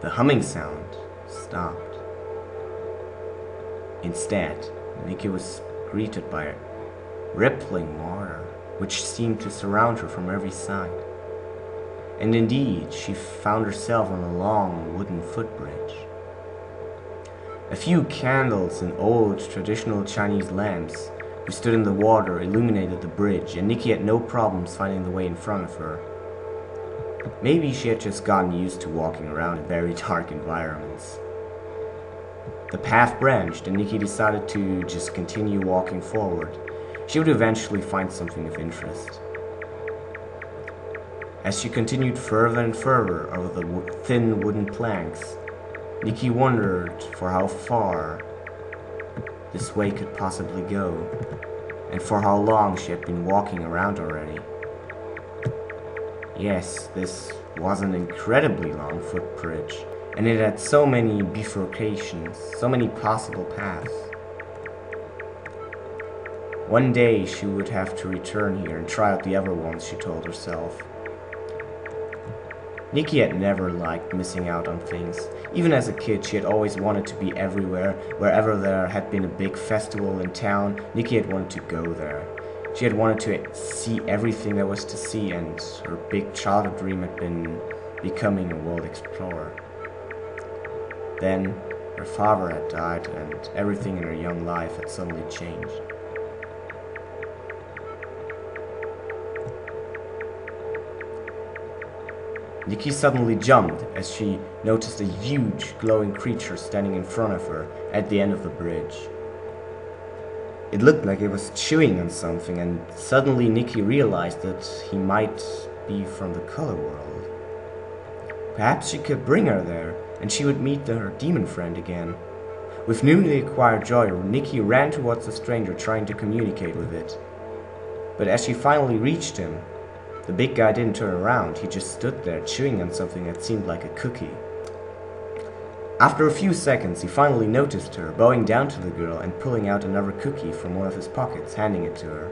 The humming sound stopped. Instead, Nikki was greeted by rippling water, which seemed to surround her from every side. And indeed, she found herself on a long wooden footbridge. A few candles and old traditional Chinese lamps who stood in the water illuminated the bridge, and Nikki had no problems finding the way in front of her. Maybe she had just gotten used to walking around in very dark environments. The path branched, and Nikki decided to just continue walking forward. She would eventually find something of interest. As she continued further and further over the thin wooden planks, Nikki wondered for how far this way could possibly go, and for how long she had been walking around already. Yes, this was an incredibly long footbridge, and it had so many bifurcations, so many possible paths. One day she would have to return here and try out the other ones, she told herself. Nikki had never liked missing out on things. Even as a kid, she had always wanted to be everywhere. Wherever there had been a big festival in town, Nikki had wanted to go there. She had wanted to see everything there was to see, and her big childhood dream had been becoming a world explorer. Then, her father had died, and everything in her young life had suddenly changed. Nikki suddenly jumped as she noticed a huge, glowing creature standing in front of her at the end of the bridge. It looked like it was chewing on something, and suddenly Nikki realized that he might be from the color world. Perhaps she could bring her there, and she would meet her demon friend again. With newly acquired joy, Nikki ran towards the stranger, trying to communicate with it. But as she finally reached him, the big guy didn't turn around. He just stood there, chewing on something that seemed like a cookie. After a few seconds, he finally noticed her, bowing down to the girl and pulling out another cookie from one of his pockets, handing it to her.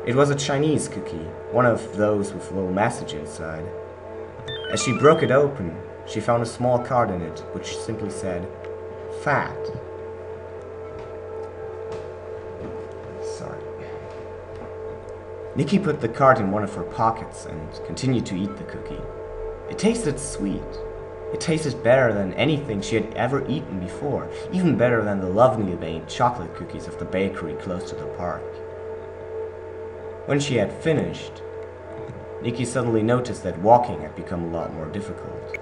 It was a Chinese cookie, one of those with a little message inside. As she broke it open, she found a small card in it, which simply said, "Fat." Sorry. Nikki put the card in one of her pockets and continued to eat the cookie. It tasted sweet. It tasted better than anything she had ever eaten before, even better than the lovely made chocolate cookies of the bakery close to the park. When she had finished, Nikki suddenly noticed that walking had become a lot more difficult.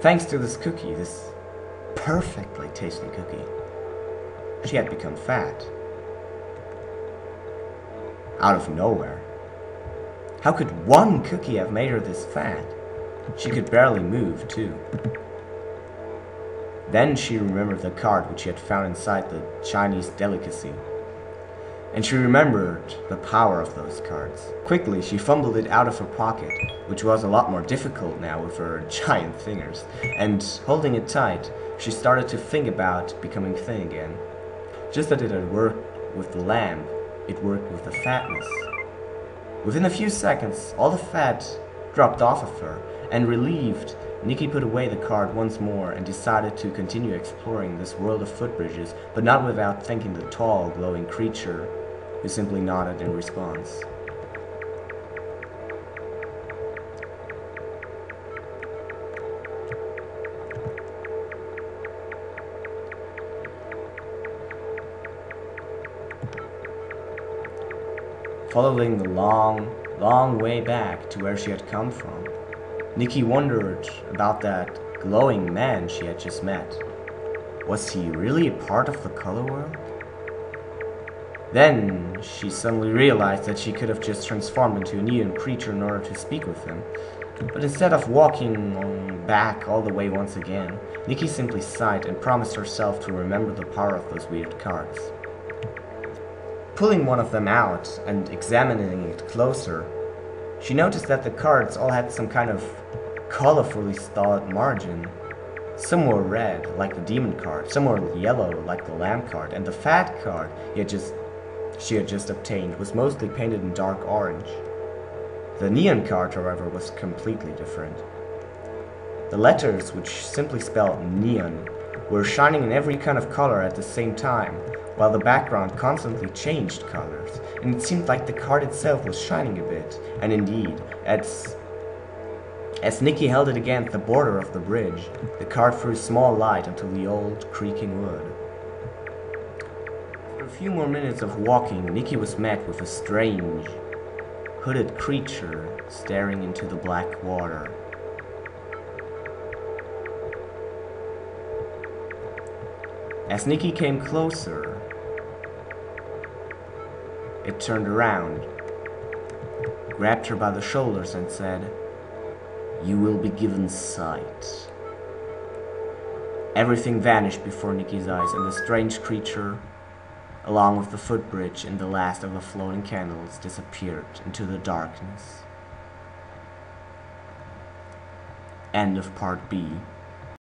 Thanks to this cookie, this perfectly tasting cookie, she had become fat. Out of nowhere. How could one cookie have made her this fat? She could barely move, too. Then she remembered the card which she had found inside the Chinese delicacy. And she remembered the power of those cards. Quickly, she fumbled it out of her pocket, which was a lot more difficult now with her giant fingers. And holding it tight, she started to think about becoming thin again. Just as it had worked with the lamp, it worked with the fatness. Within a few seconds, all the fat dropped off of her, and relieved, Nikki put away the card once more and decided to continue exploring this world of footbridges, but not without thanking the tall, glowing creature, who simply nodded in response. Following the long way back to where she had come from, Nikki wondered about that glowing man she had just met. Was he really a part of the color world? Then she suddenly realized that she could have just transformed into a neon creature in order to speak with him. But instead of walking back all the way once again, Nikki simply sighed and promised herself to remember the power of those weird cards. Pulling one of them out and examining it closer, she noticed that the cards all had some kind of colorfully styled margin. Some were red, like the demon card, some were yellow, like the lamp card, and the fat card she had just obtained was mostly painted in dark orange. The neon card, however, was completely different. The letters, which simply spelled neon, were shining in every kind of color at the same time, while the background constantly changed colors, and it seemed like the card itself was shining a bit. And indeed, as Nikki held it against the border of the bridge, the card threw a small light onto the old, creaking wood. After a few more minutes of walking, Nikki was met with a strange, hooded creature staring into the black water. As Nikki came closer, it turned around, grabbed her by the shoulders and said, "You will be given sight." Everything vanished before Nikki's eyes, and the strange creature, along with the footbridge and the last of the floating candles, disappeared into the darkness. End of Part B.